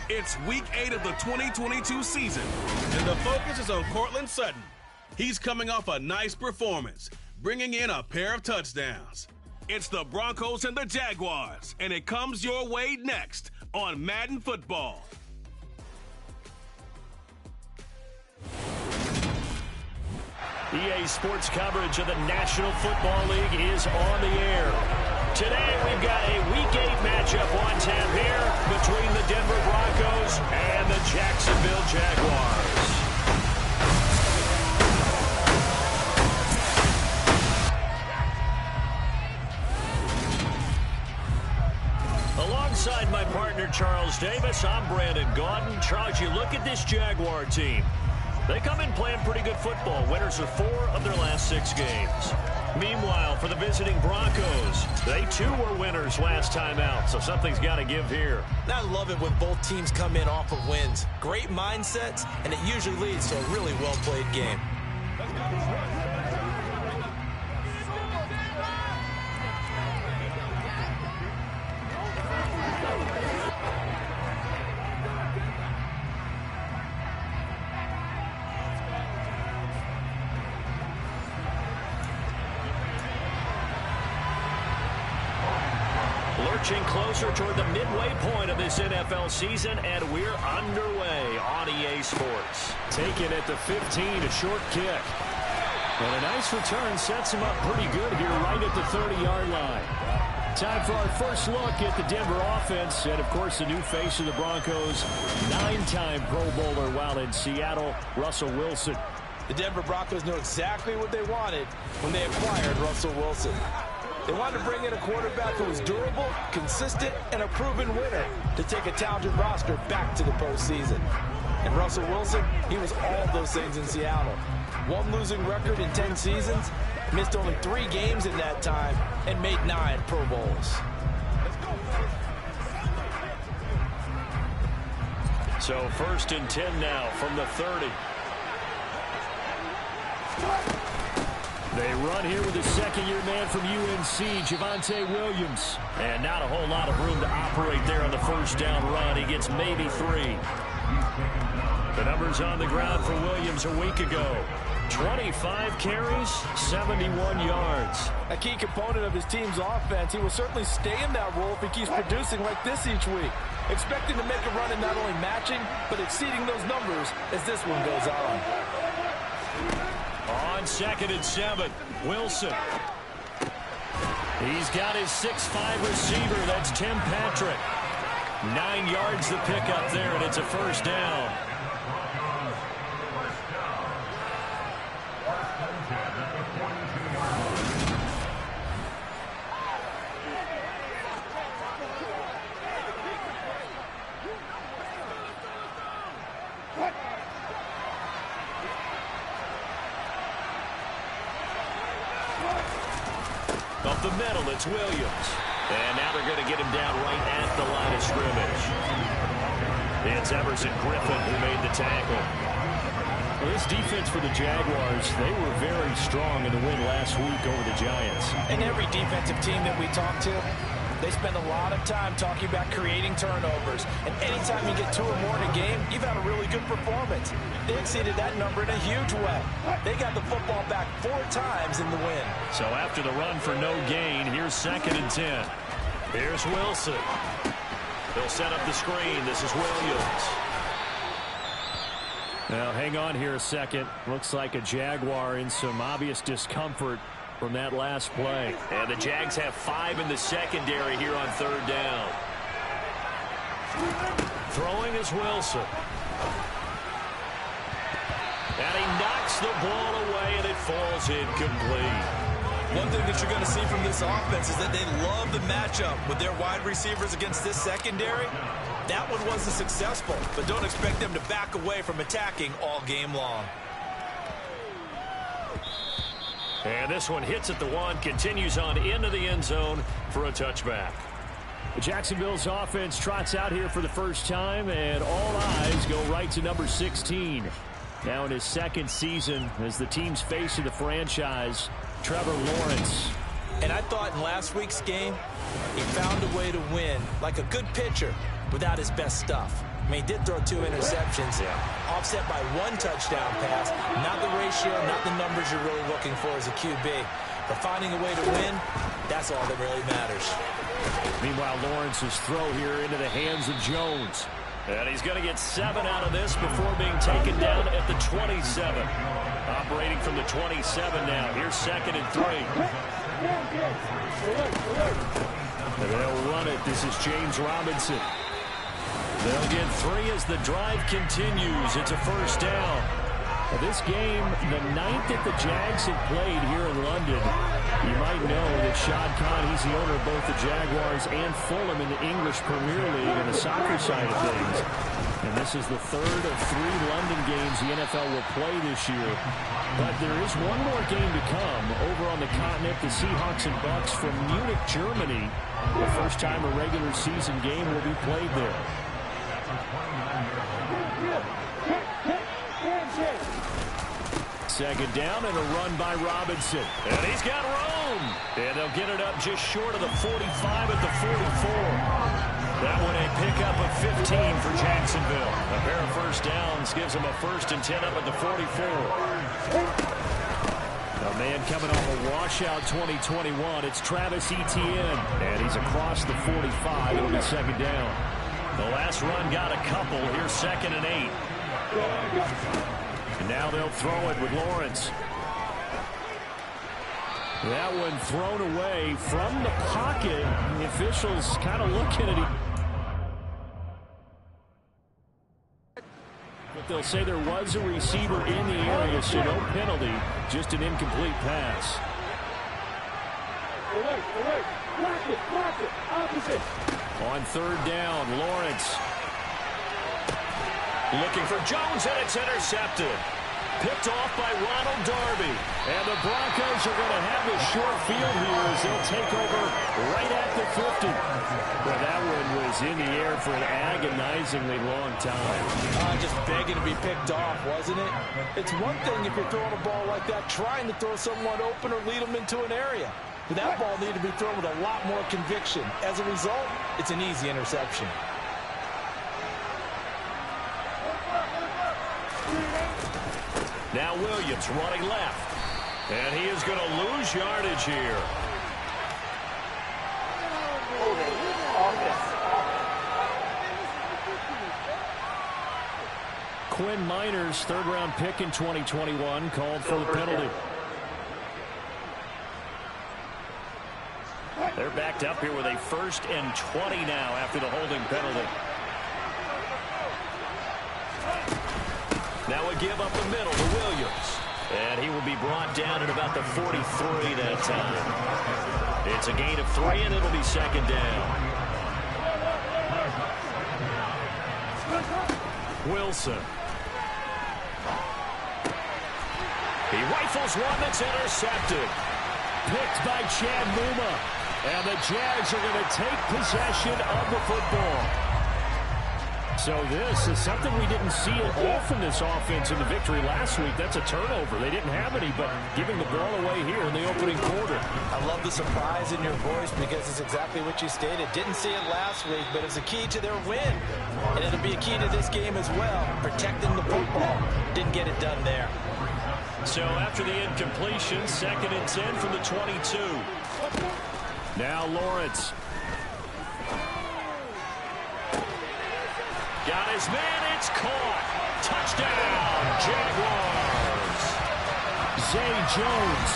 It's Week 8 of the 2022 season, and the focus is on Courtland Sutton. He's coming off a nice performance, bringing in a pair of touchdowns. It's the Broncos and the Jaguars, and it comes your way next on Madden Football. EA Sports coverage of the National Football League is on the air. Today we've got a Week 8 matchup on tap here between the Denver Broncos and the Jacksonville Jaguars. Alongside my partner Charles Davis, I'm Brandon Gaudin. Charles, you look at this Jaguar team. They come in playing pretty good football. Winners of 4 of their last 6 games. Meanwhile, for the visiting Broncos, they too were winners last time out, so something's got to give here. I love it when both teams come in off of wins. Great mindsets, and it usually leads to a really well-played game. Lurching closer toward the midway point of this NFL season, and we're underway on EA Sports. Taken at the 15, a short kick. And a nice return sets him up pretty good here right at the 30-yard line. Time for our first look at the Denver offense, and of course the new face of the Broncos, 9-time Pro Bowler while in Seattle, Russell Wilson. The Denver Broncos knew exactly what they wanted when they acquired Russell Wilson. They wanted to bring in a quarterback who was durable, consistent, and a proven winner to take a talented roster back to the postseason. And Russell Wilson, he was all those things in Seattle. 1 losing record in 10 seasons, missed only 3 games in that time, and made 9 Pro Bowls. So 1st and 10 now from the 30. They run here with a second-year man from UNC, Javonte Williams. And not a whole lot of room to operate there on the first down run. He gets maybe 3. The numbers on the ground for Williams a week ago. 25 carries, 71 yards. A key component of his team's offense. He will certainly stay in that role if he keeps producing like this each week. Expecting to make a run and not only matching, but exceeding those numbers as this one goes on. On 2nd and 7, Wilson. He's got his 6'5 receiver. That's Tim Patrick. 9 yards the pickup there, and it's a first down. Up the middle, it's Williams. And now they're going to get him down right at the line of scrimmage. It's Everson Griffin who made the tackle. Well, this defense for the Jaguars, they were very strong in the win last week over the Giants. And every defensive team that we talk to, they spend a lot of time talking about creating turnovers. And anytime you get 2 or more in a game, you've had a really good performance. They exceeded that number in a huge way. They got the football back 4 times in the win. So after the run for no gain, here's 2nd and 10. Here's Wilson. They'll set up the screen. This is Williams. Now, hang on here a second. Looks like a Jaguar in some obvious discomfort from that last play. And the Jags have 5 in the secondary here on 3rd down. Throwing is Wilson. And he knocks the ball away, and it falls incomplete. One thing that you're going to see from this offense is that they love the matchup with their wide receivers against this secondary. That one wasn't successful, but don't expect them to back away from attacking all game long. And this one hits at the 1, continues on into the end zone for a touchback. Jacksonville's offense trots out here for the first time, and all eyes go right to number 16. Now in his 2nd season as the team's face of the franchise, Trevor Lawrence. And I thought in last week's game, he found a way to win like a good pitcher without his best stuff. I mean, he did throw 2 interceptions, offset by 1 touchdown pass. Not the ratio, not the numbers you're really looking for as a QB. But finding a way to win, that's all that really matters. Meanwhile, Lawrence's throw here into the hands of Jones. And he's going to get 7 out of this before being taken down at the 27. Operating from the 27 now. Here's 2nd and 3. And they'll run it. This is James Robinson. They'll get 3 as the drive continues. It's a first down. Now this game, the 9th that the Jags have played here in London. You might know that Shad Khan, he's the owner of both the Jaguars and Fulham in the English Premier League on the soccer side of things. And this is the 3rd of 3 London games the NFL will play this year. But there is one more game to come over on the continent. The Seahawks and Bucks from Munich, Germany. The first time a regular season game will be played there. Second down and a run by Robinson. And he's got room. And they'll get it up just short of the 45 at the 44. That one a pickup of 15 for Jacksonville. A pair of first downs gives them a 1st and 10 up at the 44. A man coming off a washout 2021. It's Travis Etienne. And he's across the 45. It'll be 2nd down. The last run got a couple. Here's 2nd and 8. And now they'll throw it with Lawrence. That one thrown away from the pocket. The officials kind of looking at it. But they'll say there was a receiver in the area, so no penalty, just an incomplete pass. On 3rd down, Lawrence. Looking for Jones, and it's intercepted. Picked off by Ronald Darby. And the Broncos are going to have a short field here as they'll take over right at the 50. Well, that one was in the air for an agonizingly long time. Just begging to be picked off, wasn't it? It's one thing if you're throwing a ball like that, trying to throw someone open or lead them into an area. But that ball needed to be thrown with a lot more conviction. As a result, it's an easy interception. Now Williams running left. And he is going to lose yardage here. Quinn Miners, 3rd-round pick in 2021, called for the penalty. They're backed up here with a 1st and 20 now after the holding penalty. Now a give up the middle to Williams. And he will be brought down at about the 43 that time. It's a gain of 3, and it'll be 2nd down. Wilson. He rifles one that's intercepted. Picked by Chad Muma. And the Jags are going to take possession of the football. So this is something we didn't see at all from this offense in the victory last week. That's a turnover. They didn't have any, but giving the ball away here in the opening quarter. I love the surprise in your voice because it's exactly what you stated. Didn't see it last week, but it's a key to their win. And it'll be a key to this game as well, protecting the football. Didn't get it done there. So after the incompletion, 2nd and 10 from the 22. Now Lawrence. Got his man, it's caught. Touchdown, Jaguars. Zay Jones,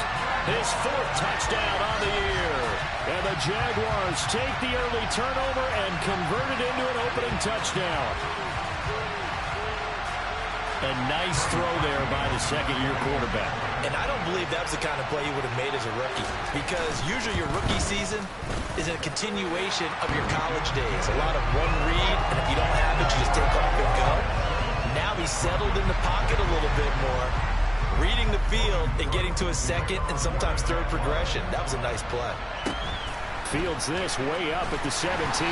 his 4th touchdown on the year. And the Jaguars take the early turnover and convert it into an opening touchdown. A nice throw there by the 2nd-year quarterback. And I don't believe that was the kind of play he would have made as a rookie. Because usually your rookie season is a continuation of your college days. A lot of one read, and if you don't have it, you just take off and go. Now he's settled in the pocket a little bit more, reading the field and getting to his 2nd and sometimes 3rd progression. That was a nice play. Fields this way up at the 17.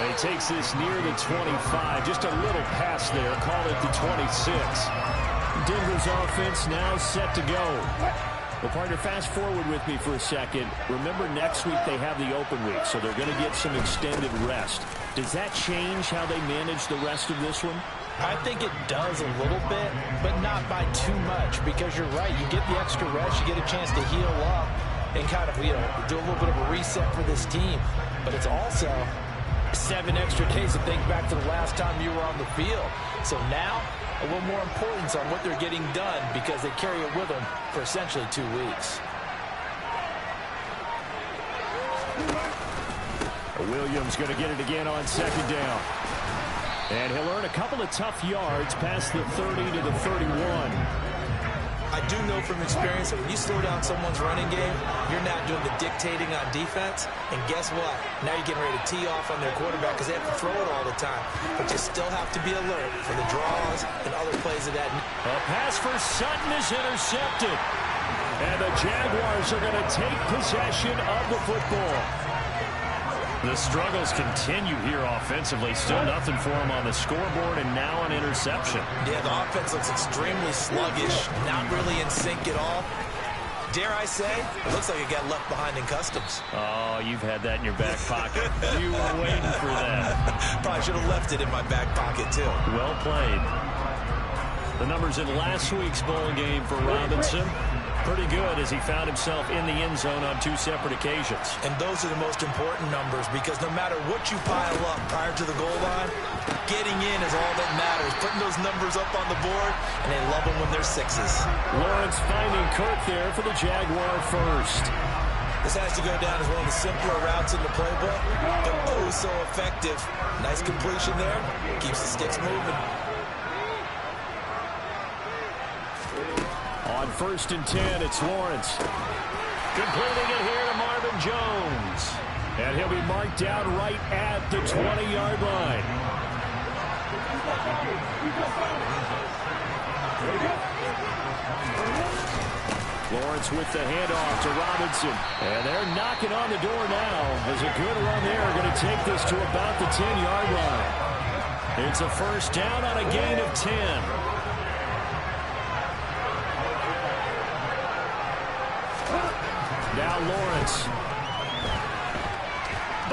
And he takes this near the 25. Just a little pass there. Call it the 26. Denver's offense now set to go. Well, partner, fast forward with me for a second. Remember, next week they have the open week, so they're going to get some extended rest. Does that change how they manage the rest of this one? I think it does a little bit, but not by too much, because you're right. You get the extra rest, you get a chance to heal up and kind of, do a little bit of a reset for this team. But it's also 7 extra days to think back to the last time you were on the field. So now, a little more importance on what they're getting done because they carry it with them for essentially 2 weeks. Williams going to get it again on second down. And he'll earn a couple of tough yards past the 30 to the 31. I do know from experience that when you slow down someone's running game, you're not doing the dictating on defense. And guess what? Now you're getting ready to tee off on their quarterback because they have to throw it all the time. But you still have to be alert for the draws and other plays of that. A pass for Sutton is intercepted. And the Jaguars are going to take possession of the football. The struggles continue here offensively. Still nothing for them on the scoreboard, and now an interception. Yeah, the offense looks extremely sluggish, not really in sync at all. Dare I say, it looks like it got left behind in customs. Oh, you've had that in your back pocket. You were waiting for that. Probably should have left it in my back pocket, too. Well played. The numbers in last week's bowl game for Robinson. Pretty good as he found himself in the end zone on 2 separate occasions. And those are the most important numbers because no matter what you pile up prior to the goal line, getting in is all that matters. Putting those numbers up on the board, and they love them when they're 6s. Lawrence finding Kirk there for the Jaguar first. This has to go down as one of the simpler routes in the playbook, but oh so effective. Nice completion there. Keeps the sticks moving. On 1st and 10, it's Lawrence. Completing it here to Marvin Jones. And he'll be marked down right at the 20-yard line. Lawrence with the handoff to Robinson. And they're knocking on the door now as a good run there. Going to take this to about the 10-yard line. It's a first down on a gain of 10. Now Lawrence.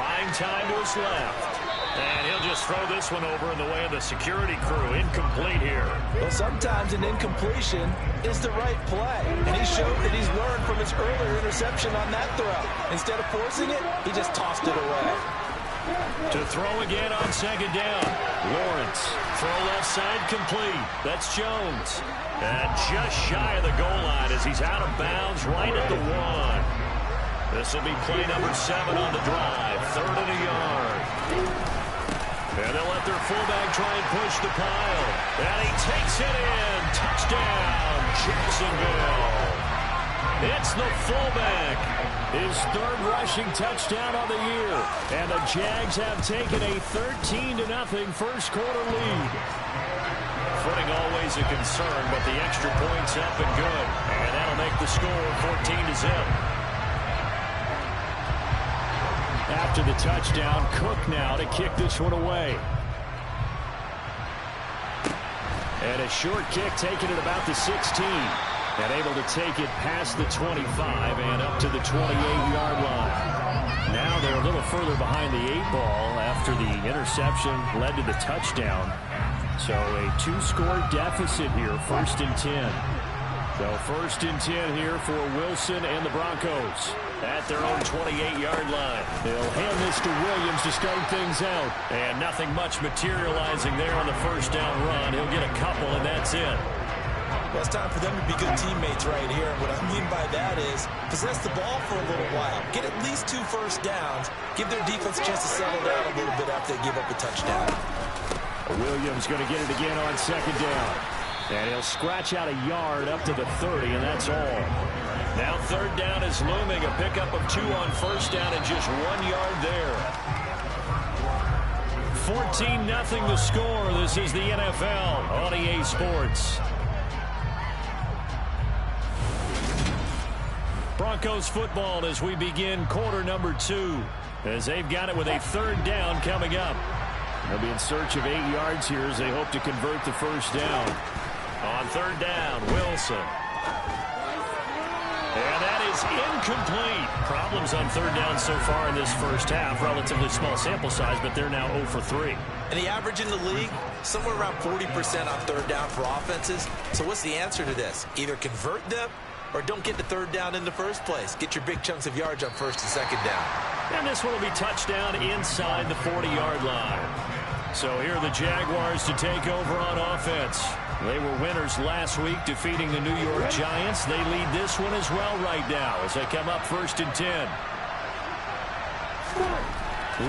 Buying time to his left. And he'll just throw this one over in the way of the security crew. Incomplete here. Well, sometimes an incompletion is the right play. And he showed that he's learned from his earlier interception on that throw. Instead of forcing it, he just tossed it away. To throw again on second down. Lawrence. Throw left side complete. That's Jones. And just shy of the goal line as he's out of bounds right at the 1. This will be play number 7 on the drive. 3rd and a yard. And they'll let their fullback try and push the pile. And he takes it in. Touchdown, Jacksonville. It's the fullback. His 3rd rushing touchdown on the year. And the Jags have taken a 13-0 first quarter lead. Footing always a concern, but the extra point's up and good. And that'll make the score 14-0. After the touchdown, Cook now to kick this one away. And a short kick taken at about the 16. And able to take it past the 25 and up to the 28-yard line. Now they're a little further behind the 8-ball after the interception led to the touchdown. So a 2-score deficit here, 1st and 10. So 1st and 10 here for Wilson and the Broncos at their own 28-yard line. They'll hand this to Williams to start things out. And nothing much materializing there on the first down run. He'll get a couple, and that's it. Well, it's time for them to be good teammates right here. And what I mean by that is possess the ball for a little while. Get at least 2 first downs. Give their defense a chance to settle down a little bit after they give up a touchdown. Williams going to get it again on second down. And he'll scratch out a yard up to the 30, and that's all. Now 3rd down is looming. A pickup of 2 on first down and just 1 yard there. 14-0 the score. This is the NFL on EA Sports. Broncos football as we begin quarter number 2. As they've got it with a 3rd down coming up. They'll be in search of 8 yards here as they hope to convert the first down. On 3rd down, Wilson. And that is incomplete. Problems on third down so far in this first half. Relatively small sample size, but they're now 0 for 3. And the average in the league, somewhere around 40% on third down for offenses. So what's the answer to this? Either convert them or don't get the third down in the first place. Get your big chunks of yards on first and second down. And this one will be touchdown inside the 40-yard line. So here are the Jaguars to take over on offense. They were winners last week, defeating the New York Giants. They lead this one as well right now as they come up 1st and 10.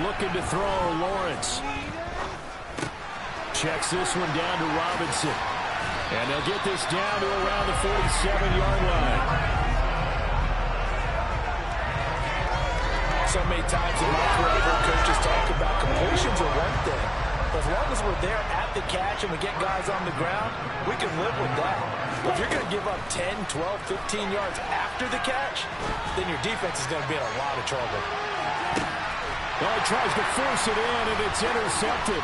Looking to throw, Lawrence. Checks this one down to Robinson. And they'll get this down to around the 47-yard line. So many times in my career, I've heard coaches talk about completions are one thing. But as long as we're there at the catch and we get guys on the ground, we can live with that. But if you're going to give up 10, 12, 15 yards after the catch, then your defense is going to be in a lot of trouble. Well, he tries to force it in, and it's intercepted.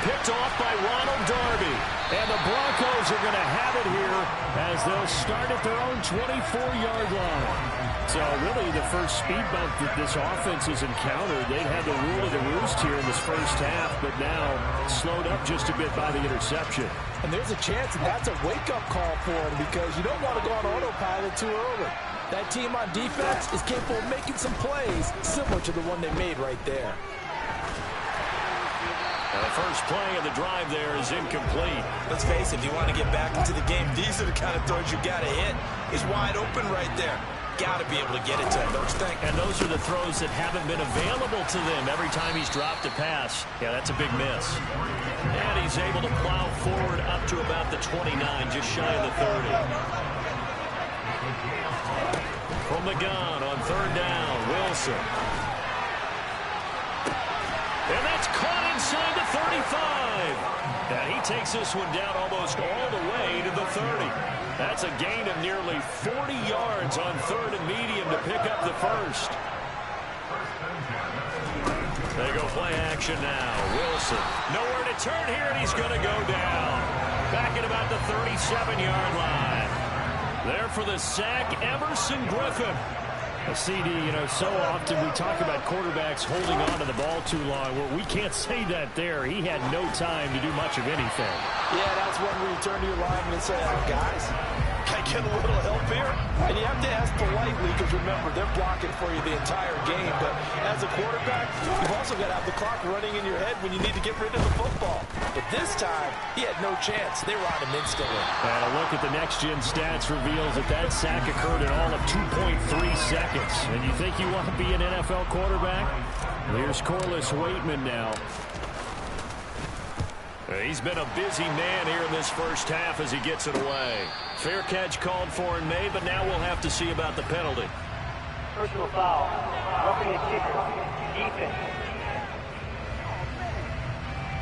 Picked off by Ronald Darby. And the Broncos are going to have it here as they'll start at their own 24-yard line. So really the first speed bump that this offense has encountered, they've had the rule of the roost here in this first half, but now slowed up just a bit by the interception. And there's a chance that that's a wake-up call for them because you don't want to go on autopilot too early. That team on defense is capable of making some plays similar to the one they made right there. Now the first play of the drive there is incomplete. Let's face it, if you want to get back into the game, these are the kind of throws you got to hit. He's wide open right there. Got to be able to get it to him, don't you think? And those are the throws that haven't been available to them every time he's dropped a pass. Yeah, that's a big miss. And he's able to plow forward up to about the 29, just shy of the 30. From the gun on third down, Wilson. And that's caught inside the 35. And he takes this one down almost all the way to the 30. That's a gain of nearly 40 yards on third and medium to pick up the first. They go play action now. Wilson. Nowhere to turn here, and he's going to go down. Back at about the 37-yard line. There for the sack, Emerson Griffin. A CD, so often we talk about quarterbacks holding on to the ball too long. Well, we can't say that there. He had no time to do much of anything. Yeah, that's when you turn to your lineman and say, guys, can I get a little help here? And you have to ask politely because, remember, they're blocking for you the entire game. But as a quarterback, you've also got to have the clock running in your head when you need to get rid of the football. But this time, he had no chance. They were on him instantly. And a look at the next-gen stats reveals that sack occurred in all of 2.3 seconds. And you think you want to be an NFL quarterback? Here's Corliss Waitman now. He's been a busy man here in this first half as he gets it away. Fair catch called for and made, but now we'll have to see about the penalty. Personal foul. Roughing a kicker. Defense.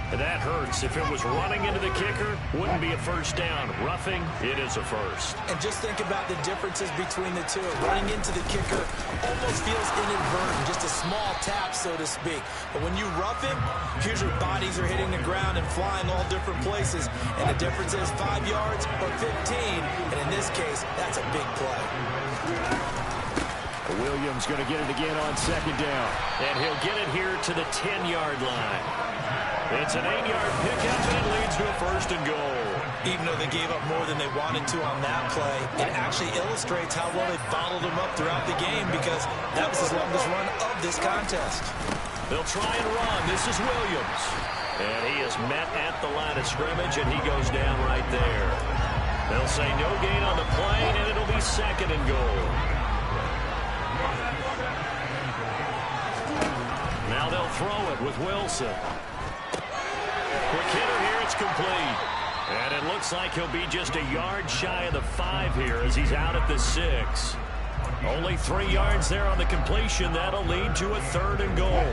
That hurts. If it was running into the kicker, wouldn't be a first down. Roughing, it is a first. And just think about the differences between the two. Running into the kicker almost feels inadvertent, just a small tap, so to speak. But when you rough him, usually bodies are hitting the ground and flying all different places. And the difference is 5 yards or 15. And in this case, that's a big play. Williams going to get it again on second down. And he'll get it here to the 10-yard line. It's an 8-yard pickup, and it leads to a first and goal. Even though they gave up more than they wanted to on that play, it actually illustrates how well they bottled them up throughout the game because that was his longest run of this contest. They'll try and run. This is Williams. And he is met at the line of scrimmage, and he goes down right there. They'll say no gain on the play, and it'll be second and goal. Now they'll throw it with Wilson. Quick hitter here, it's complete. And it looks like he'll be just a yard shy of the 5 here as he's out at the 6. Only 3 yards there on the completion. That'll lead to a third and goal.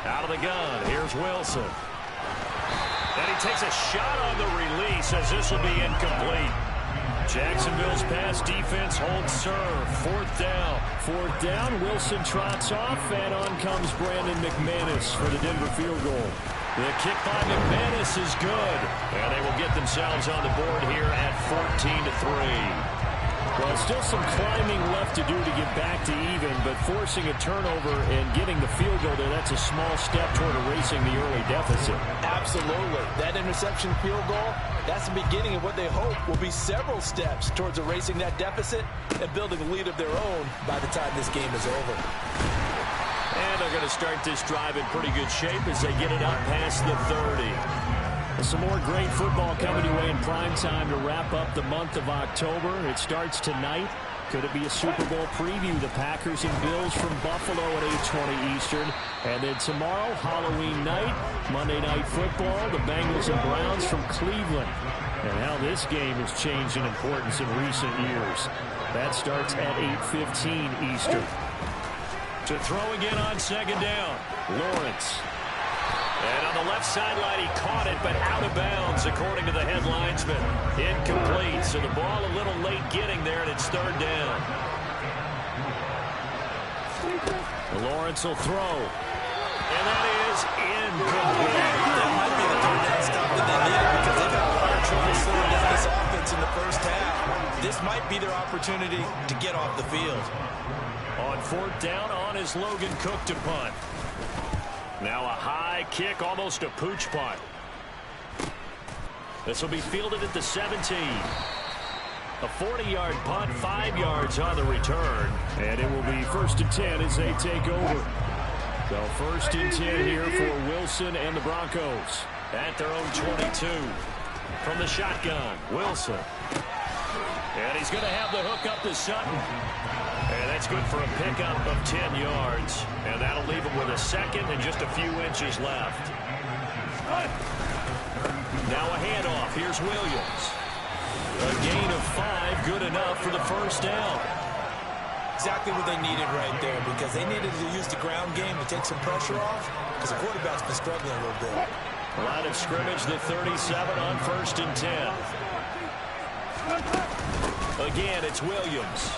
Out of the gun, here's Wilson. And he takes a shot on the release as this will be incomplete. Jacksonville's pass defense holds serve. Fourth down. Fourth down, Wilson trots off, and on comes Brandon McManus for the Denver field goal. The kick by McManus is good. And they will get themselves on the board here at 14-3. Well, still some climbing left to do to get back to even, but forcing a turnover and getting the field goal there, that's a small step toward erasing the early deficit. Absolutely. That interception field goal, that's the beginning of what they hope will be several steps towards erasing that deficit and building a lead of their own by the time this game is over. And they're going to start this drive in pretty good shape as they get it up past the 30. Some more great football coming your way in prime time to wrap up the month of October. It starts tonight. Could it be a Super Bowl preview? The Packers and Bills from Buffalo at 8:20 Eastern. And then tomorrow, Halloween night, Monday Night Football, the Bengals and Browns from Cleveland. And how this game has changed in importance in recent years. That starts at 8:15 Eastern. To throw again on second down, Lawrence. And on the left sideline, he caught it, but out of bounds, according to the head linesman. Incomplete, so the ball a little late getting there, and it's third down. Lawrence will throw. And that is incomplete. That might be the third down stop that they needed because they've had a lot of trouble slowing down this offense in the first half. This might be their opportunity to get off the field. On fourth down, on is Logan Cook to punt. Now a high kick, almost a pooch punt. This will be fielded at the 17. A 40-yard punt, 5 yards on the return. And it will be 1st and 10 as they take over. So 1st and 10 here for Wilson and the Broncos. At their own 22. From the shotgun, Wilson. And he's going to have the hook up to Sutton. And that's good for a pickup of 10 yards. And that'll leave him with a second and just a few inches left. Now a handoff. Here's Williams. A gain of 5, good enough for the first down. Exactly what they needed right there because they needed to use the ground game to take some pressure off because the quarterback's been struggling a little bit. Line of scrimmage, the 37 on 1st and 10. Again, it's Williams.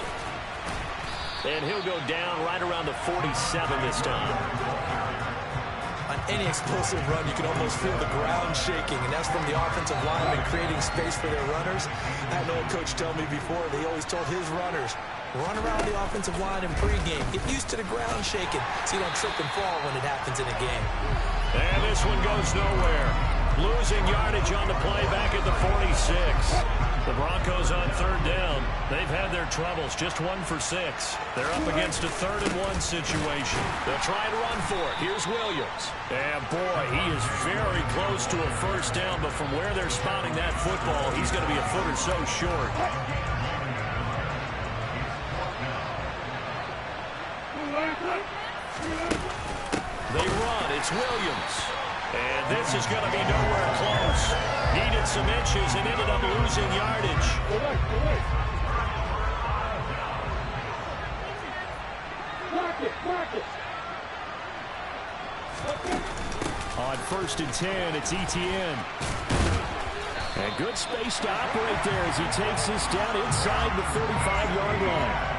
And he'll go down right around the 47 this time. On any explosive run, you can almost feel the ground shaking, and that's from the offensive linemen creating space for their runners. I had an old coach tell me before, they always told his runners, run around the offensive line in pregame. Get used to the ground shaking so you don't trip and fall when it happens in a game. And this one goes nowhere. Losing yardage on the play back at the 46. The Broncos on third down. They've had their troubles, just 1 for 6. They're up against a 3rd and 1 situation. They'll try and run for it. Here's Williams. And boy, he is very close to a first down, but from where they're spotting that football, he's going to be a foot or so short. They run. It's Williams. And this is going to be nowhere close. Needed some inches and ended up losing yardage. On 1st and 10, it's Etienne. And good space to operate there as he takes this down inside the 35-yard line.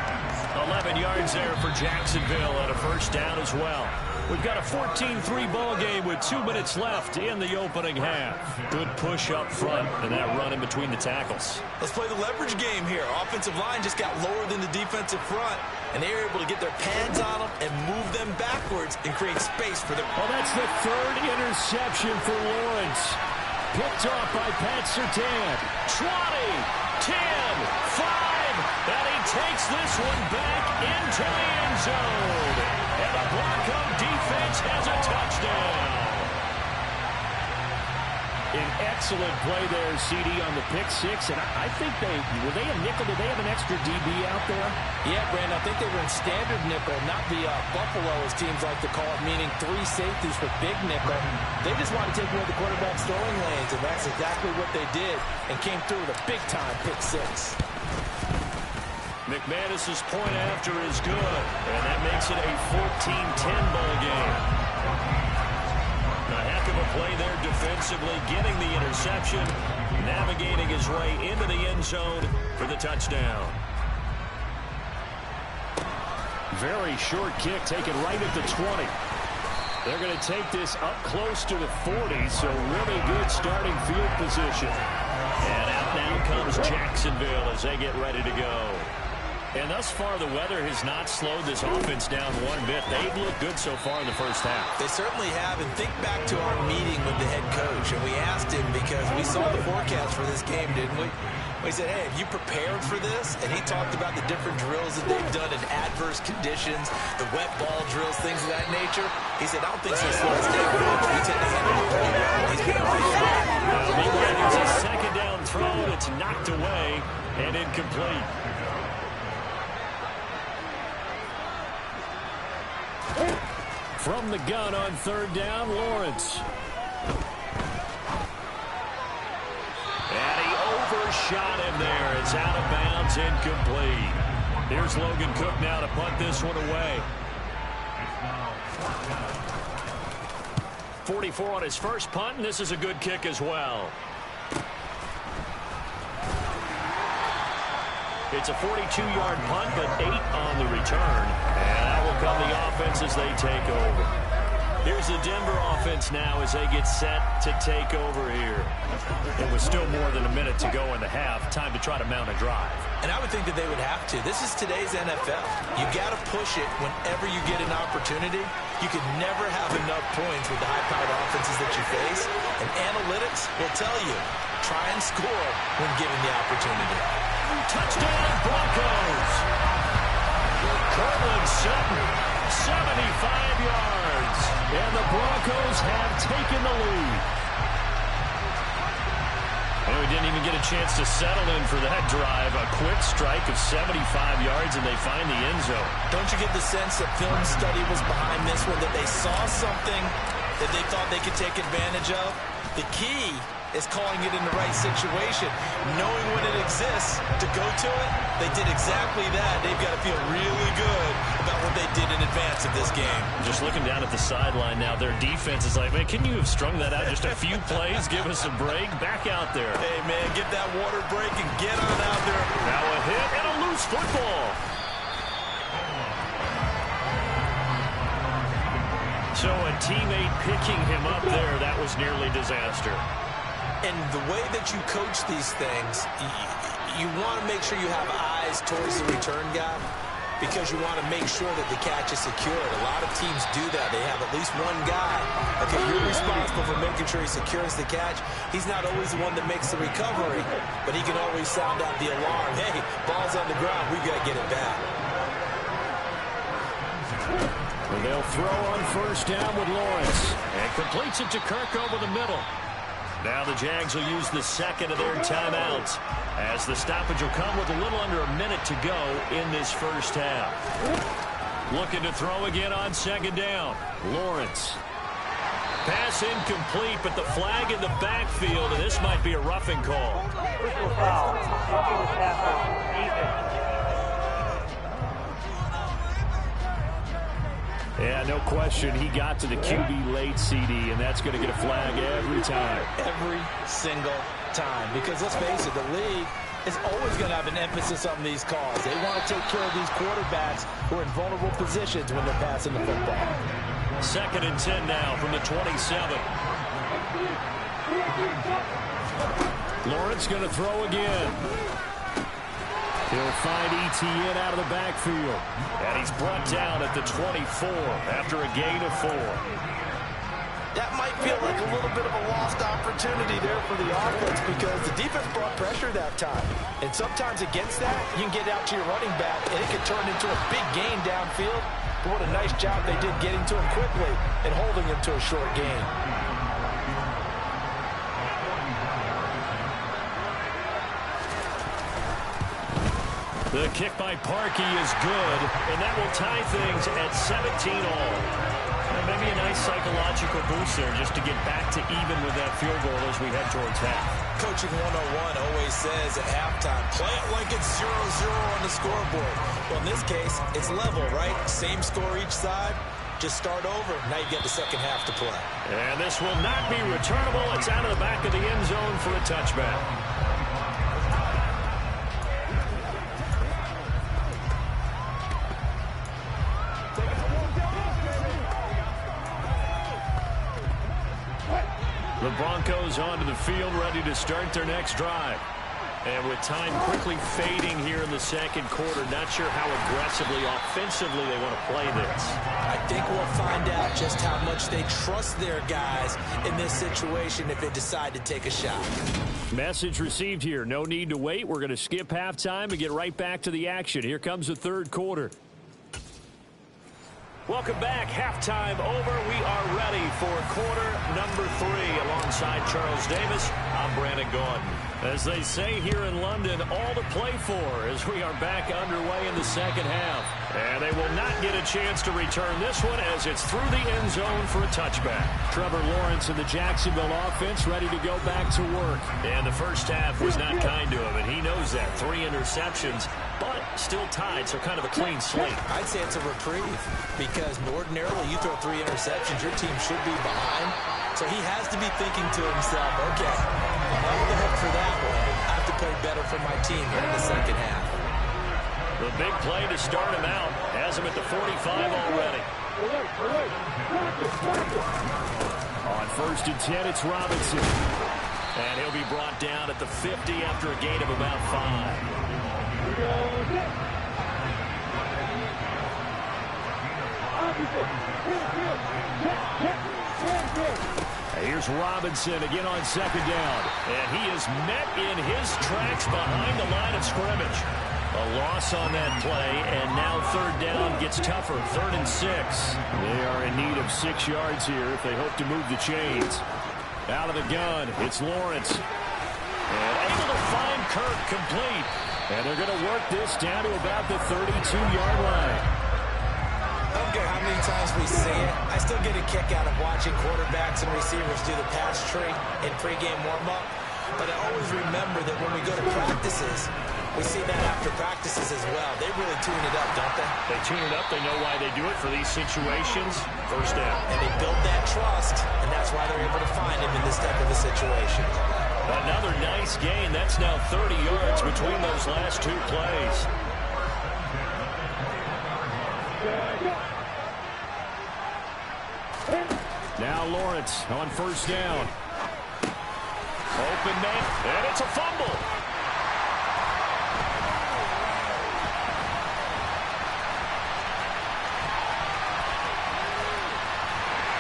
11 yards there for Jacksonville and a first down as well. We've got a 14-3 ball game with 2 minutes left in the opening half. Good push up front and that run in between the tackles. Let's play the leverage game here. Offensive line just got lower than the defensive front, and they were able to get their pads on them and move them backwards and create space for them. Well, that's the 3rd interception for Lawrence. Picked off by Pat Surtain. 20, 10, 5, and he takes this one back into the end zone. And the Bronco defense has a touchdown. An excellent play there, CD, on the pick 6. And I think were they a nickel? Did they have an extra DB out there? Yeah, Brandon, I think they were in standard nickel, not the Buffalo, as teams like to call it, meaning 3 safeties for big nickel. They just wanted to take away the quarterback's throwing lanes, and that's exactly what they did and came through with a big-time pick 6. McManus's point after is good, and that makes it a 14-10 ball game. A heck of a play there defensively, getting the interception, navigating his way into the end zone for the touchdown. Very short kick taken right at the 20. They're going to take this up close to the 40, so really good starting field position. And out now comes Jacksonville as they get ready to go. And thus far, the weather has not slowed this offense down one bit. They've looked good so far in the first half. They certainly have. And think back to our meeting with the head coach. And we asked him because we saw the forecast for this game, didn't we? We said, hey, have you prepared for this? And he talked about the different drills that they've done in adverse conditions, the wet ball drills, things of that nature. He said, I don't think so. Slow us down much. We tend to handle it pretty well. He's been Meanwhile, there's a second down throw that's knocked away and incomplete. From the gun on third down, Lawrence. And he overshot him there. It's out of bounds, incomplete. Here's Logan Cook now to punt this one away. 44 on his first punt, and this is a good kick as well. It's a 42-yard punt, but 8 on the return. And out will come the offense as they take over. Here's the Denver offense now as they get set to take over here. It was still more than a minute to go in the half. Time to try to mount a drive. And I would think that they would have to. This is today's NFL. You got to push it whenever you get an opportunity. You could never have enough points with the high-powered offenses that you face. And analytics will tell you, try and score when given the opportunity. Touchdown, Broncos. Cortland Sutton, 75 yards. And the Broncos have taken the lead. And we didn't even get a chance to settle in for that drive. A quick strike of 75 yards, and they find the end zone. Don't you get the sense that film study was behind this one, that they saw something that they thought they could take advantage of? The key is calling it in the right situation, knowing when it exists to go to it. They did exactly that. They've got to feel really good about what they did in advance of this game. Just looking down at the sideline now, their defense is like, man, can you have strung that out just a few plays? Give us a break. Back out there. Hey, man, get that water break and get on out there. Now a hit and a loose football. So a teammate picking him up there, that was nearly disaster. And the way that you coach these things, you want to make sure you have eyes towards the return guy because you want to make sure that the catch is secured. A lot of teams do that. They have at least one guy. Okay, you're responsible for making sure he secures the catch. He's not always the one that makes the recovery, but he can always sound out the alarm. Hey, ball's on the ground. We've got to get it back. And they'll throw on first down with Lawrence. And completes it to Kirk over the middle. Now the Jags will use the second of their timeouts as the stoppage will come with a little under a minute to go in this first half. Looking to throw again on second down. Lawrence. Pass incomplete, but the flag in the backfield, and this might be a roughing call. Personal foul. Roughing the passer. Defense. Yeah, no question. He got to the QB late, CD, and that's going to get a flag every time. Every single time. Because let's face it, the league is always going to have an emphasis on these calls. They want to take care of these quarterbacks who are in vulnerable positions when they're passing the football. 2nd and 10 now from the 27. Lawrence going to throw again. He'll find ETN out of the backfield. And he's brought down at the 24 after a gain of 4. That might feel like a little bit of a lost opportunity there for the offense because the defense brought pressure that time. And sometimes against that, you can get out to your running back, and it can turn into a big gain downfield. But what a nice job they did getting to him quickly and holding him to a short gain. The kick by Parkey is good, and that will tie things at 17 all. Maybe a nice psychological boost there just to get back to even with that field goal as we head towards half. Coaching 101 always says at halftime, play it like it's 0-0 on the scoreboard. Well, in this case, it's level, right? Same score each side. Just start over. Now you get the second half to play. And this will not be returnable. It's out of the back of the end zone for a touchback. The Broncos onto the field, ready to start their next drive. And with time quickly fading here in the second quarter, not sure how aggressively, offensively they want to play this. I think we'll find out just how much they trust their guys in this situation if they decide to take a shot. Message received here. No need to wait. We're going to skip halftime and get right back to the action. Here comes the third quarter. Welcome back. Halftime over. We are ready for quarter number 3. Alongside Charles Davis, I'm Brandon Gordon. As they say here in London, all to play for as we are back underway in the second half. And they will not get a chance to return this one as it's through the end zone for a touchback. Trevor Lawrence and the Jacksonville offense ready to go back to work. And the first half was not kind to him, and he knows that. 3 interceptions, but still tied, so kind of a clean slate. I'd say it's a reprieve because ordinarily you throw 3 interceptions, your team should be behind. So he has to be thinking to himself, okay, I'm off the hook for that one. I have to play better for my team here in the second half. The big play to start him out has him at the 45 already. On 1st and 10, it's Robinson. And he'll be brought down at the 50 after a gain of about 5. Here's Robinson again on 2nd down. And he is met in his tracks behind the line of scrimmage. A loss on that play, and now 3rd down gets tougher. 3rd and 6. They are in need of 6 yards here if they hope to move the chains. Out of the gun, it's Lawrence. And able to find Kirk complete. And they're going to work this down to about the 32-yard line. I don't care how many times we see it. I still get a kick out of watching quarterbacks and receivers do the pass tree in pregame warm-up. But I always remember that when we go to practices, we see that after practices as well. They really tune it up, don't they? They tune it up. They know why they do it for these situations. 1st down. And they build that trust, and that's why they're able to find him in this type of a situation. Another nice gain. That's now 30 yards between those last 2 plays. Now Lawrence on 1st down. Open man, and it's a fumble.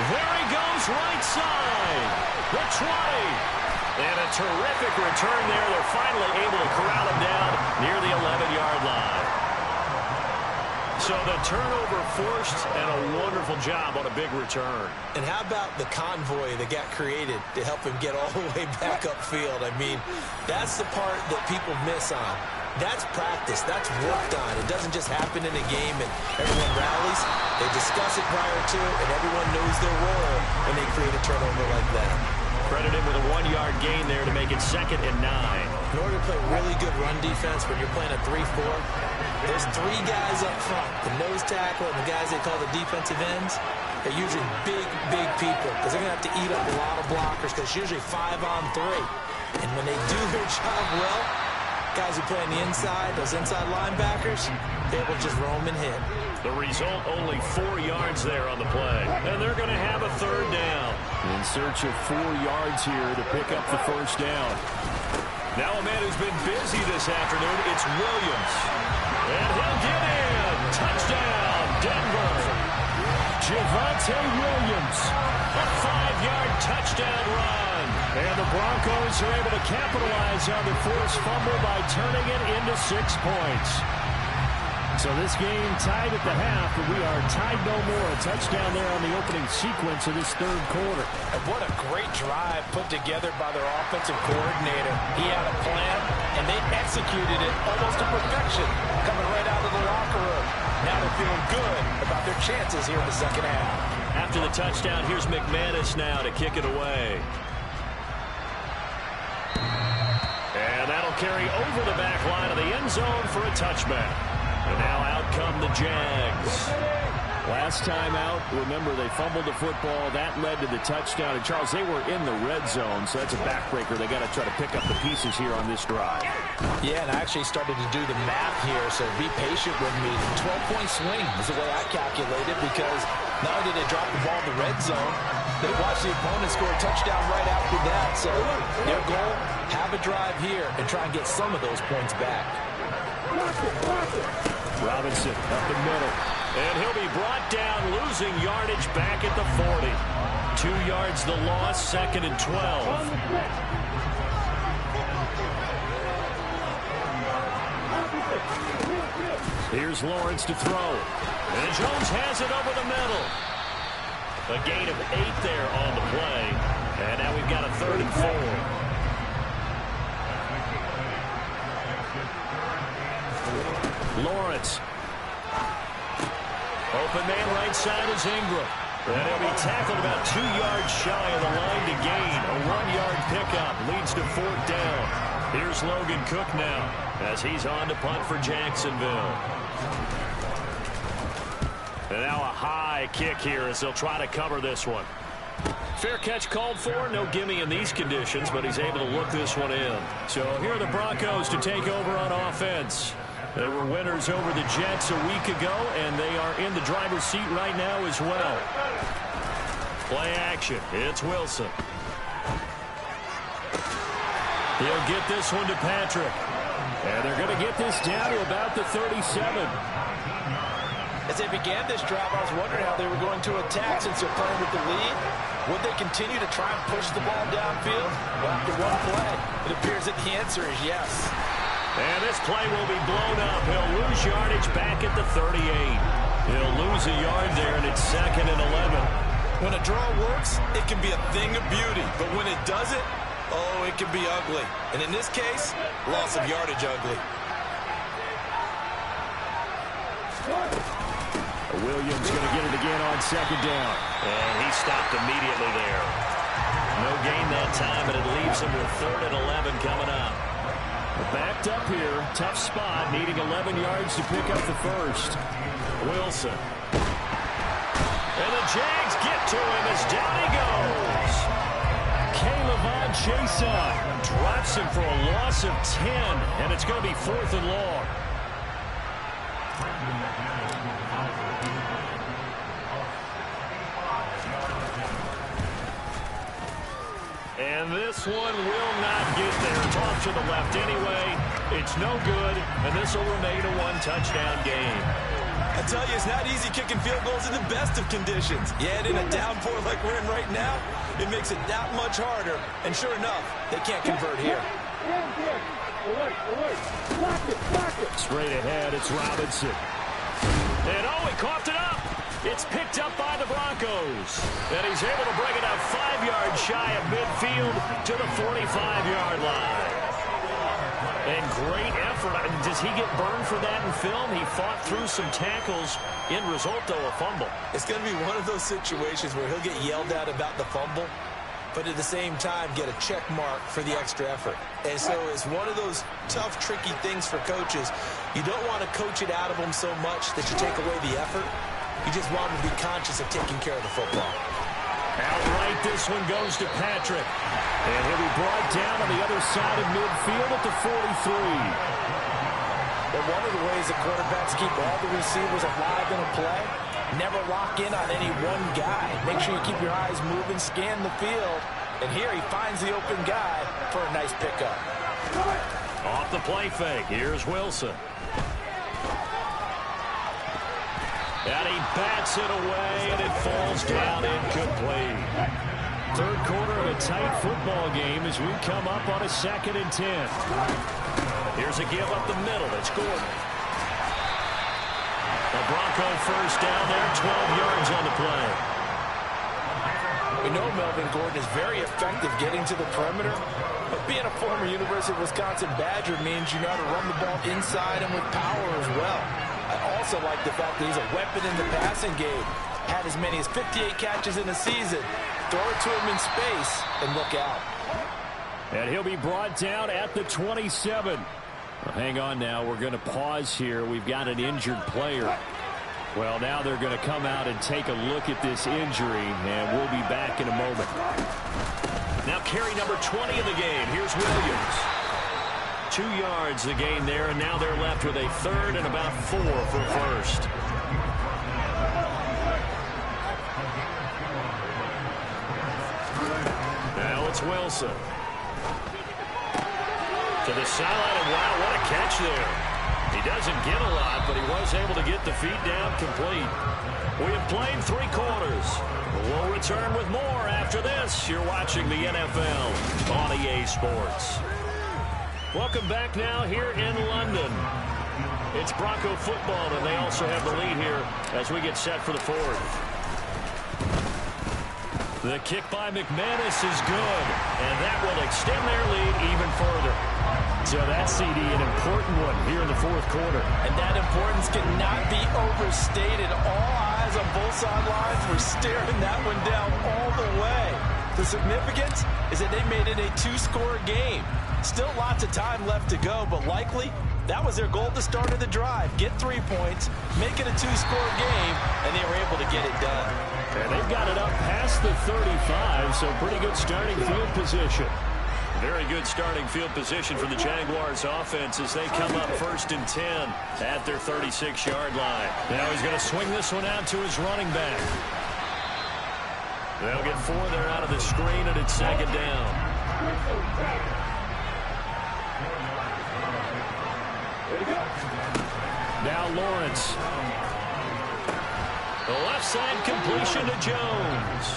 There he goes, right side. The 20. And a terrific return there. They're finally able to corral him down near the 11-yard line. So the turnover forced, and a wonderful job on a big return. And how about the convoy that got created to help him get all the way back upfield? I mean, that's the part that people miss on. That's practice. That's worked on. It doesn't just happen in a game and everyone rallies. They discuss it prior to it, and everyone knows their role when they create a turnover like that. Credit him with a 1-yard gain there to make it 2nd and 9. In order to play really good run defense when you're playing a 3-4, there's 3 guys up front, the nose tackle and the guys they call the defensive ends. They're usually big, big people because they're going to have to eat up a lot of blockers because it's usually 5-on-3. And when they do their job well, guys who play on the inside, those inside linebackers, they will just roam and hit. The result, only 4 yards there on the play. And they're going to have a 3rd down. In search of 4 yards here to pick up the 1st down. Now a man who's been busy this afternoon, it's Williams. And he'll get in. Touchdown, Denver. Javonte Williams. A 5-yard touchdown run. And the Broncos are able to capitalize on the forced fumble by turning it into 6 points. So this game tied at the half, but we are tied no more. A touchdown there on the opening sequence of this 3rd quarter. And what a great drive put together by their offensive coordinator. He had a plan, and they executed it almost to perfection, coming right out of the locker room. Now they're feeling good about their chances here in the second half. After the touchdown, here's McManus now to kick it away. And that'll carry over the back line of the end zone for a touchback. And now out come the Jags. Last time out, remember, they fumbled the football. That led to the touchdown. And, Charles, they were in the red zone, so that's a backbreaker. They got to try to pick up the pieces here on this drive. Yeah, and I actually started to do the math here, so be patient with me. 12-point swing is the way I calculated because not only did they drop the ball in the red zone, They watched the opponent score a touchdown right after that. So their goal, have a drive here and try and get some of those points back. Robinson up the middle. And he'll be brought down, losing yardage back at the 40. 2 yards the loss, 2nd and 12. Here's Lawrence to throw. And Jones has it over the middle. A gain of 8 there on the play. And now we've got a 3rd and 4. Lawrence. Open man right side is Ingram. And he'll be tackled about 2 yards shy of the line to gain. A 1-yard pickup leads to 4th down. Here's Logan Cook now as he's on to punt for Jacksonville. And now a high kick here as they'll try to cover this one. Fair catch called for. No gimme in these conditions, but he's able to look this one in. So here are the Broncos to take over on offense. They were winners over the Jets a week ago, and they are in the driver's seat right now as well. Play action. It's Wilson. He'll get this one to Patrick. And they're going to get this down to about the 37. As they began this drive, I was wondering how they were going to attack since they're playing with the lead. Would they continue to try and push the ball downfield? Well, after one play, it appears that the answer is yes. And this play will be blown up. He'll lose yardage back at the 38. He'll lose a yard there, and it's 2nd and 11. When a draw works, it can be a thing of beauty. But when it doesn't, oh, it can be ugly. And in this case, loss of yardage ugly. Williams going to get it again on 2nd down. And he stopped immediately there. No gain that time, but it leaves him with 3rd and 11 coming up. Backed up here. Tough spot. Needing 11 yards to pick up the first. Wilson. And the Jags get to him as down he goes. Caleb Chason drops him for a loss of 10. And it's going to be 4th and long. And this one will not get there. It's off to the left anyway. It's no good, and this will remain a 1-touchdown game. I tell you, it's not easy kicking field goals in the best of conditions. Yet in a downpour like we're in right now, it makes it that much harder. And sure enough, they can't convert here. Straight ahead, it's Robinson. And oh, he coughed it up. It's picked up by the Broncos. And he's able to bring it out 5 yards shy of midfield to the 45-yard line. And great effort. I mean, does he get burned for that in film? He fought through some tackles. End result, though, a fumble. It's going to be one of those situations where he'll get yelled at about the fumble, but at the same time get a check mark for the extra effort. And so it's one of those tough, tricky things for coaches. You don't want to coach it out of them so much that you take away the effort. You just want them to be conscious of taking care of the football. Outright, this one goes to Patrick. And he'll be brought down on the other side of midfield at the 43. But one of the ways that quarterbacks keep all the receivers alive in a play, never lock in on any one guy. Make sure you keep your eyes moving, scan the field. And here he finds the open guy for a nice pickup. Off the play fake, here's Wilson. And he bats it away, and it falls down incomplete. Third quarter of a tight football game as we come up on a 2nd and 10. Here's a give up the middle. It's Gordon. The Bronco first down there, 12 yards on the play. We know Melvin Gordon is very effective getting to the perimeter, but being a former University of Wisconsin Badger means you know how to run the ball inside and with power as well. I also like the fact that he's a weapon in the passing game. Had as many as 58 catches in a season. Throw it to him in space and look out. And he'll be brought down at the 27. Well, hang on now. We're going to pause here. We've got an injured player. Well, now they're going to come out and take a look at this injury, and we'll be back in a moment. Now carry number 20 of the game. Here's Williams. 2 yards the gain there, and now they're left with a 3rd and about 4 for first. it's Wilson. To the sideline, and wow, what a catch there. He doesn't get a lot, but he was able to get the feet down complete. We have played 3 quarters. We'll return with more after this. You're watching the NFL on EA Sports. Welcome back now here in London. It's Bronco football, and they also have the lead here as we get set for the 4th. The kick by McManus is good, and that will extend their lead even further. So that CD, an important one here in the 4th quarter. And that importance cannot be overstated. All eyes on both sidelines were staring that one down all the way. The significance is that they made it a 2-score game. Still lots of time left to go, but likely that was their goal at the start of the drive. Get 3 points, make it a 2-score game, and they were able to get it done. And they've got it up past the 35, so pretty good starting field position. Very good starting field position for the Jaguars offense as they come up 1st and 10 at their 36-yard line. Now he's going to swing this one out to his running back. They'll get 4 there out of the screen, and it's 2nd down. Now Lawrence. The left side completion to Jones.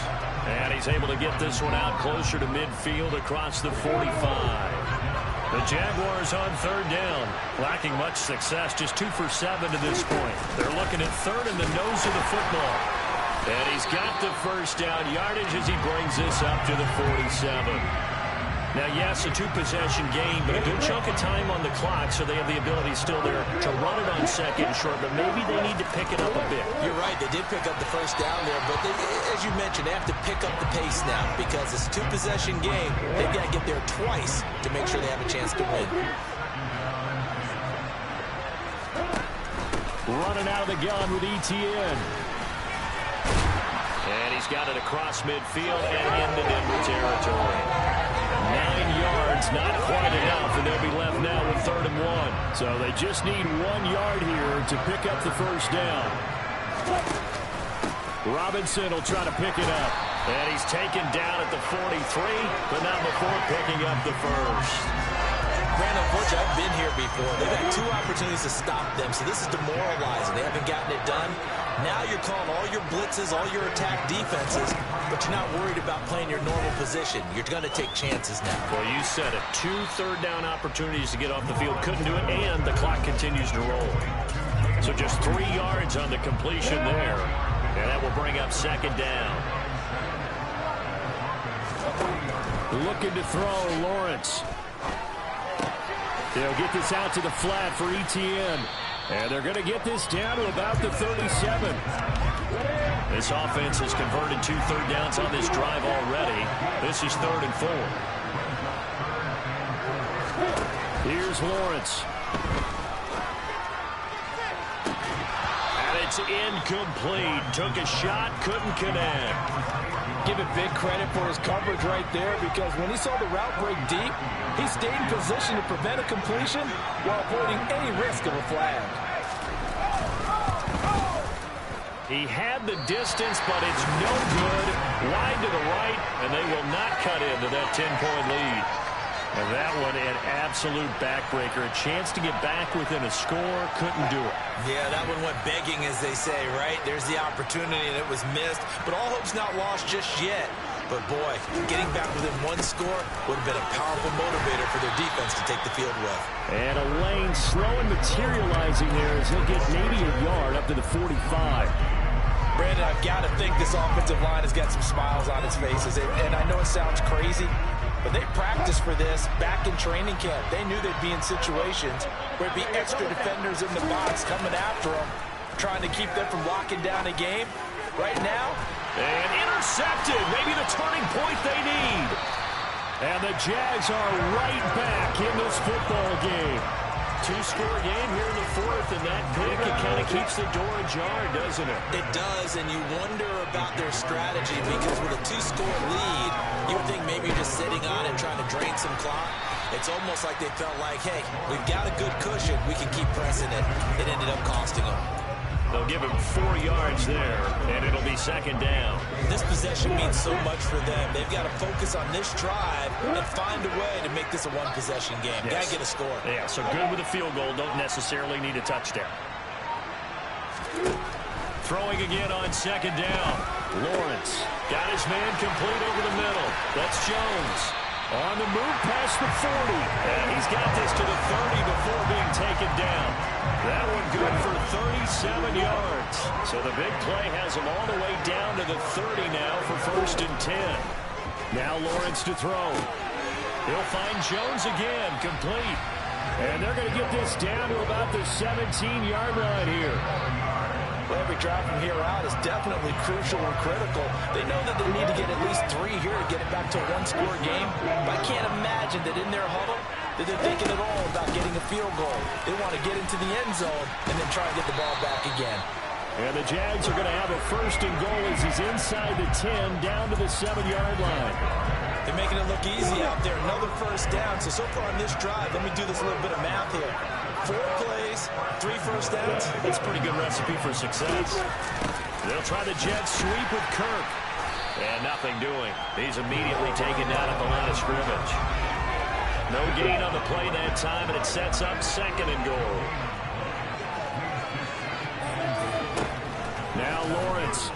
And he's able to get this one out closer to midfield across the 45. The Jaguars on 3rd down. Lacking much success, just 2 for 7 to this point. They're looking at 3rd in the nose of the football. And he's got the 1st down yardage as he brings this up to the 47. Now, yes, a 2-possession game, but a good chunk of time on the clock, so they have the ability still there to run it on 2nd and short, but maybe they need to pick it up a bit. You're right. They did pick up the 1st down there, but they, as you mentioned, they have to pick up the pace now because it's a 2-possession game. They've got to get there twice to make sure they have a chance to win. Running out of the gun with ETN. And he's got it across midfield and into Denver territory. 9 yards, not quite enough, and they'll be left now with 3rd and 1. So they just need 1 yard here to pick up the 1st down. Robinson will try to pick it up. And he's taken down at the 43, but not before picking up the 1st. Brandon, unfortunately, I've been here before. They've had 2 opportunities to stop them, so this is demoralizing. They haven't gotten it done. Now you're calling all your blitzes, all your attack defenses, but you're not worried about playing your normal position. You're going to take chances now. Well, you said it. 2 third-down opportunities to get off the field. Couldn't do it, and the clock continues to roll. So just 3 yards on the completion there, and that will bring up 2nd down. Looking to throw, Lawrence. They'll get this out to the flat for ETN. And they're going to get this down to about the 37. This offense has converted 2 third downs on this drive already. This is 3rd and 4. Here's Lawrence. And it's incomplete. Took a shot, couldn't connect. Give it big credit for his coverage right there because when he saw the route break deep, he stayed in position to prevent a completion while avoiding any risk of a flag. He had the distance, but it's no good. Wide to the right, and they will not cut into that 10-point lead. And that one, an absolute backbreaker. A chance to get back within a score, couldn't do it. Yeah, that one went begging, as they say, right? There's the opportunity, and it was missed. But all hope's not lost just yet. But, boy, getting back within 1 score would have been a powerful motivator for their defense to take the field with. And a lane slow and materializing there as he'll get maybe a yard up to the 45. Brandon, I've got to think this offensive line has got some smiles on its faces. And I know it sounds crazy, but they practiced for this back in training camp. They knew they'd be in situations where it'd be extra defenders in the box coming after them, trying to keep them from locking down a game. Right now, and intercepted. Maybe the turning point they need. And the Jags are right back in this football game. 2-score game here in the 4th, and that pick, it kind of keeps the door ajar, doesn't it? It does, and you wonder about their strategy because with a 2-score lead, you would think maybe you're just sitting on it trying to drain some clock. It's almost like they felt like, hey, we've got a good cushion. We can keep pressing it. It ended up costing them. They'll give him 4 yards there, and it'll be second down. This possession means so much for them. They've got to focus on this drive and find a way to make this a one-possession game. Yes. Got to get a score. Yeah, so good with a field goal. Don't necessarily need a touchdown. Throwing again on second down. Lawrence got his man complete over the middle. That's Jones. On the move past the 40. And he's got this to the 30 before being taken down. That one good for 37 yards. So the big play has him all the way down to the 30 now for 1st and 10. Now Lawrence to throw. He'll find Jones again, complete. And they're going to get this down to about the 17-yard line here. Well, every drive from here out is definitely crucial and critical. They know that they need to get at least 3 here to get it back to a one-score game. But I can't imagine that in their huddle that they're thinking at all about getting a field goal. They want to get into the end zone and then try and get the ball back again. And the Jags are going to have a 1st and goal as he's inside the 10 down to the 7-yard line. They're making it look easy out there. Another 1st down. So far on this drive, let me do this little bit of math here. 4 plays, 3 1st downs. That's a pretty good recipe for success. They'll try the jet sweep with Kirk. And nothing doing. He's immediately taken down at the line of scrimmage. No gain on the play that time, and it sets up 2nd and goal. Now Lawrence.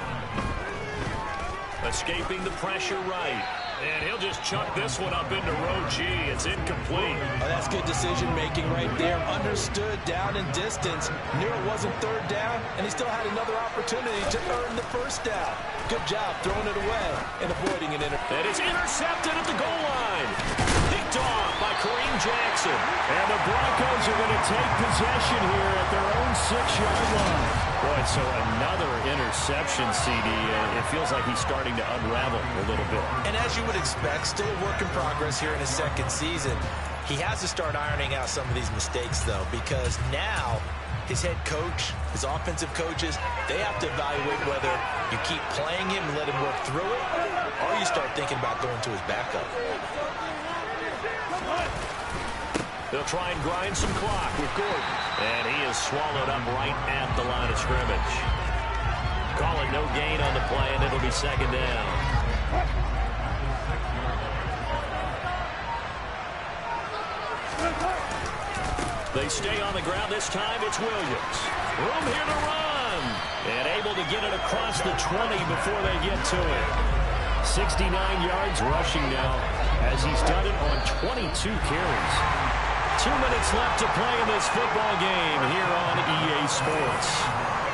Escaping the pressure right. And he'll just chuck this one up into row G. It's incomplete. Oh, that's good decision-making right there. Understood down and distance. Knew it wasn't 3rd down, and he still had another opportunity to earn the 1st down. Good job throwing it away and avoiding an interception. And it's intercepted at the goal line. Picked off by Kareem Jackson. And the Broncos are going to take possession here at their own 6-yard line. Boy, so another interception, CD. It feels like he's starting to unravel a little bit. And as you would expect, still a work in progress here in his 2nd season. He has to start ironing out some of these mistakes, though, because now his head coach, his offensive coaches, they have to evaluate whether you keep playing him and let him work through it, or you start thinking about going to his backup. They'll try and grind some clock with Gordon. And he is swallowed up right at the line of scrimmage. Call it no gain on the play, and it'll be 2nd down. They stay on the ground. This time it's Williams. Room here to run. And able to get it across the 20 before they get to it. 69 yards rushing now as he's done it on 22 carries. 2 minutes left to play in this football game here on EA Sports.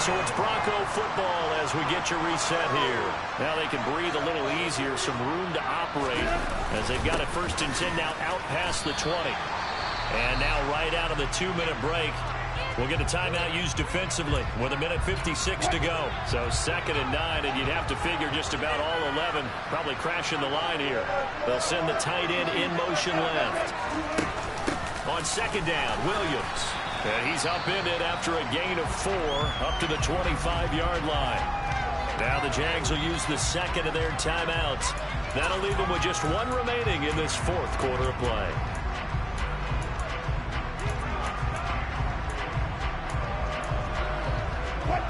So it's Bronco football as we get your reset here. Now they can breathe a little easier, some room to operate as they've got it 1st and 10 now out past the 20. And now right out of the 2-minute break, we'll get a timeout used defensively with 1:56 to go. So 2nd and 9, and you'd have to figure just about all 11 probably crashing the line here. They'll send the tight end in motion left. On 2nd down, Williams. And he's upended after a gain of 4 up to the 25-yard line. Now the Jags will use the 2nd of their timeouts. That'll leave them with just 1 remaining in this 4th quarter of play.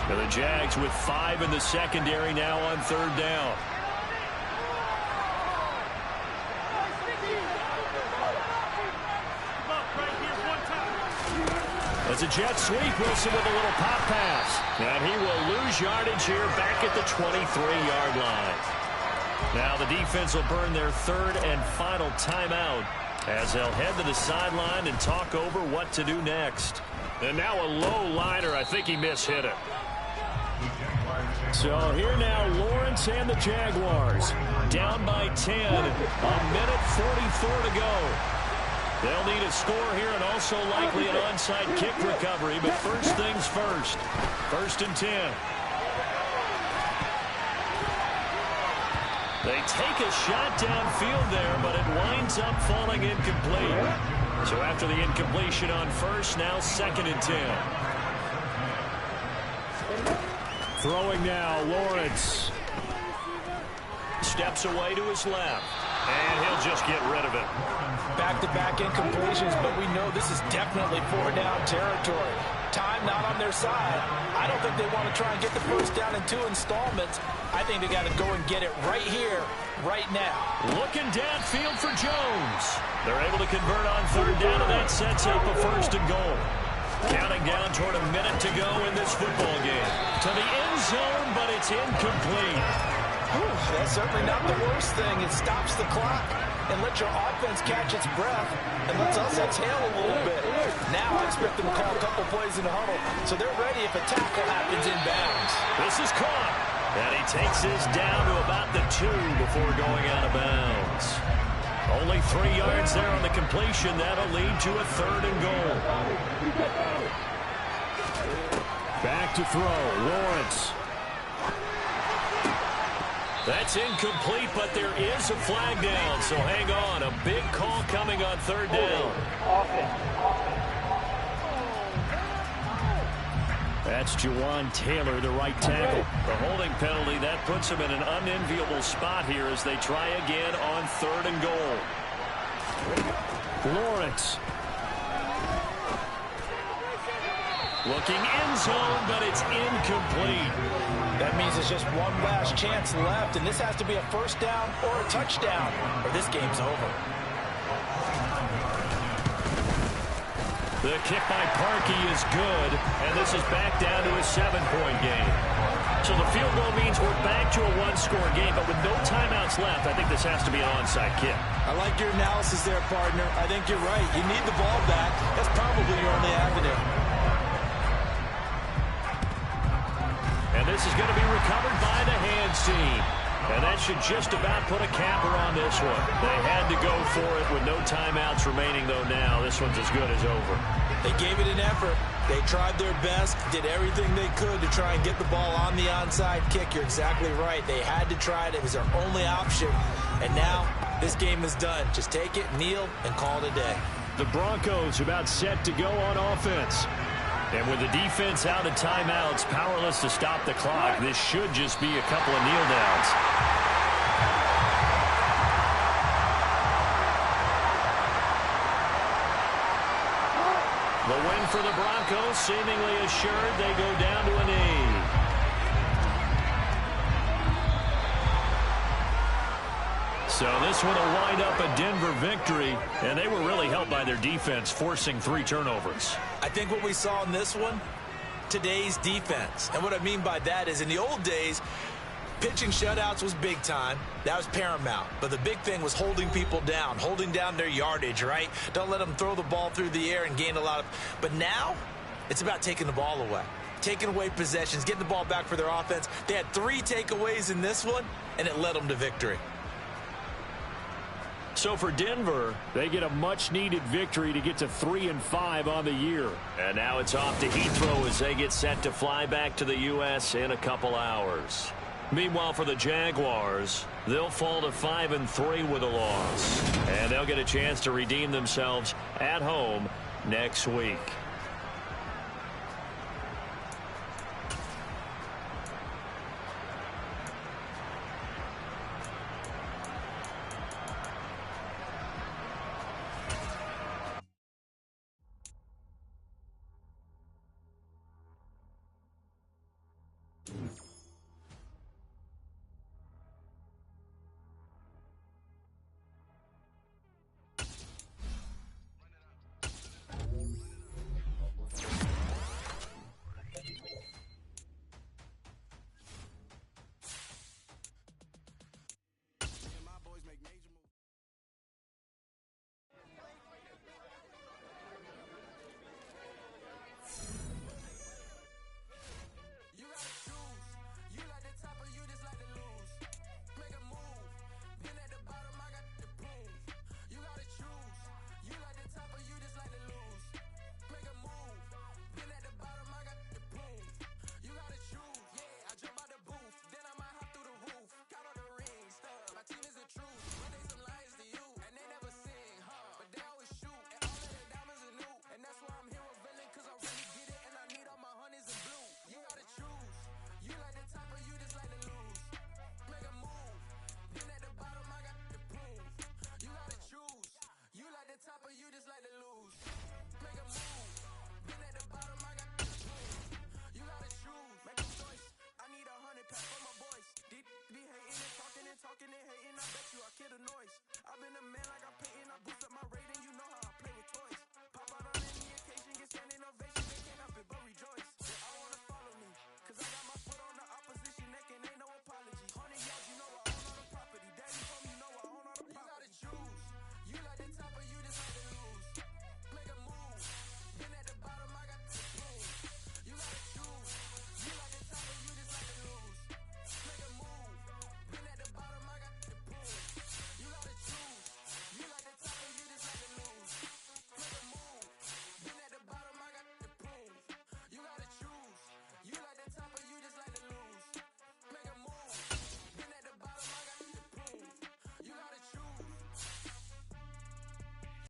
And the Jags with 5 in the secondary now on 3rd down. It's a jet sweep. Wilson with a little pop pass. And he will lose yardage here back at the 23-yard line. Now the defense will burn their 3rd and final timeout as they'll head to the sideline and talk over what to do next. And now a low liner. I think he mishit it. So here now, Lawrence and the Jaguars down by 10. 1:44 to go. They'll need a score here and also likely an onside kick recovery. But first things first. 1st and 10. They take a shot downfield there, but it winds up falling incomplete. So after the incompletion on 1st, now 2nd and 10. Throwing now, Lawrence. Steps away to his left. And he'll just get rid of it. Back-to-back incompletions, but we know this is definitely 4-down territory. Time not on their side. I don't think they want to try and get the first down in 2 installments. I think they got to go and get it right here, right now. Looking downfield for Jones. They're able to convert on 3rd down, and that sets up a 1st and goal. Counting down toward a minute to go in this football game. To the end zone, but it's incomplete. Whew, that's certainly not the worst thing. It stops the clock and lets your offense catch its breath and lets us exhale a little bit. Now I expect them to call a couple plays in the huddle, so they're ready if a tackle happens in bounds. This is caught, and he takes this down to about the 2 before going out of bounds. Only 3 yards there on the completion. That'll lead to a 3rd and goal. Back to throw, Lawrence. That's incomplete, but there is a flag down, so hang on. A big call coming on 3rd down. That's Jawan Taylor, the right tackle. The holding penalty, that puts him in an unenviable spot here as they try again on 3rd and goal. Lawrence. Looking end zone, but it's incomplete. That means there's just one last chance left, and this has to be a 1st down or a touchdown, or this game's over. The kick by Parkey is good, and this is back down to a 7-point game. So the field goal means we're back to a 1-score game, but with no timeouts left, I think this has to be an onside kick. I like your analysis there, partner. I think you're right. You need the ball back. That's probably your only avenue. And this is going to be recovered by the hands team. And that should just about put a capper on this one. They had to go for it with no timeouts remaining, though, now. This one's as good as over. They gave it an effort. They tried their best, did everything they could to try and get the ball on the onside kick. You're exactly right. They had to try it. It was their only option. And now this game is done. Just take it, kneel, and call it a day. The Broncos about set to go on offense. And with the defense out of timeouts, powerless to stop the clock, this should just be a couple of kneel downs. The win for the Broncos, seemingly assured. They go down to a knee. So this one will wind up a Denver victory, and they were really helped by their defense, forcing 3 turnovers. I think what we saw in this one, today's defense. And what I mean by that is in the old days, pitching shutouts was big time. That was paramount. But the big thing was holding people down, holding down their yardage, right? Don't let them throw the ball through the air and gain a lot of... But now, it's about taking the ball away. Taking away possessions, getting the ball back for their offense. They had 3 takeaways in this one, and it led them to victory. So for Denver, they get a much-needed victory to get to 3-5 on the year. And now it's off to Heathrow as they get set to fly back to the U.S. in a couple hours. Meanwhile, for the Jaguars, they'll fall to 5-3 with a loss. And they'll get a chance to redeem themselves at home next week.